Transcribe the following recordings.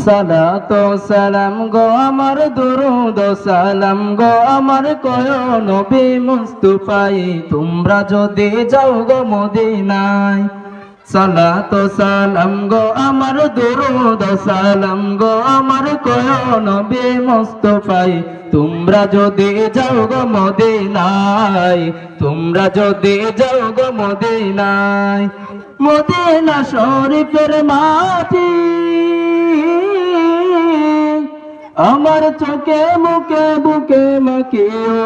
সালাত সালাম গো আমার দরুদ সালাম গো আমার কয় নবী মুস্তাফাই তোমরা যদি যাও গো মদিনায় সালাত সালাম গো আমার দরুদ সালাম গো আমার কয় নবী মুস্তাফাই তোমরা যদি যাও গো মদিনায় তোমরা যদি যাও গো মদিনায় মদিনা শরীফের মাটি আমার চোখে মুখে বুকে মাখিও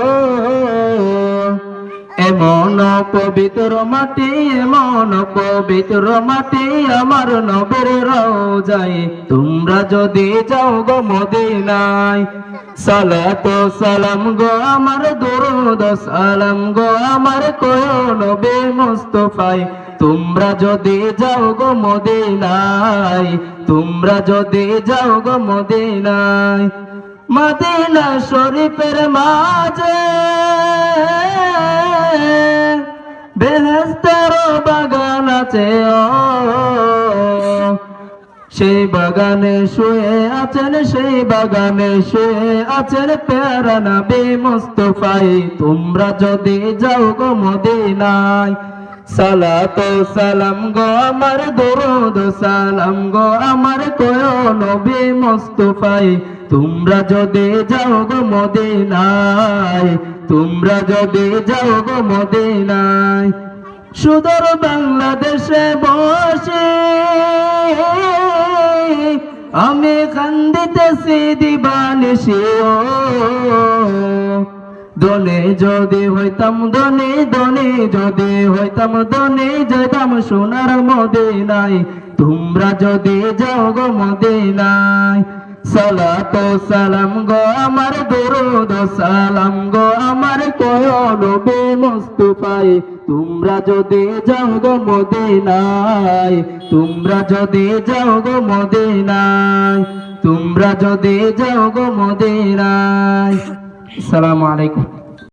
এমন পবিত্র মাটি এমন পবিত্র মাটি আমার নবীর রওজায় তোমরা যদি যাও গো মদিনায় সালাত সালাম গো আমার দরুদ সালাম গো আমার কয় নবী মুস্তাফাই তোমরা যদি যাও গো মদিনায় তোমরা যদি যাও গো মদিনায় মদিনা শরীফের মাঝে বেহেশতের বাগান আছে সেই বাগানে শুয়ে আছেন সেই বাগানে শুয়ে আছেন প্যারা নবী মুস্তাফাই তোমরা যদি যাও গো মদিনায় সালাত সালাম গো আমার দরুদ সালাম গো আমার কয় নবী মুস্তাফাই তোমরা যদি যাও গো মদিনায় তোমরা যদি যাও গো মদিনায় সুদূর বাংলাদেশে বসে আমি কান্দিতেছি দিবানিশি ধনে যদি হইতাম ধনে ধনে যদি হইতাম ধনে যেতাম সোনার মদিনায় তোমরা যদি যাও গো মদিনায় সালাত সালাম গো আমার দরুদ সালাম গো আমার কয় নবী মুস্তাফাই তোমরা যদি যাও গো মদিনায় তোমরা যদি যাও গো মদিনায় তোমরা যদি যাও গো মদিনায় আসসালামু আলাইকুম।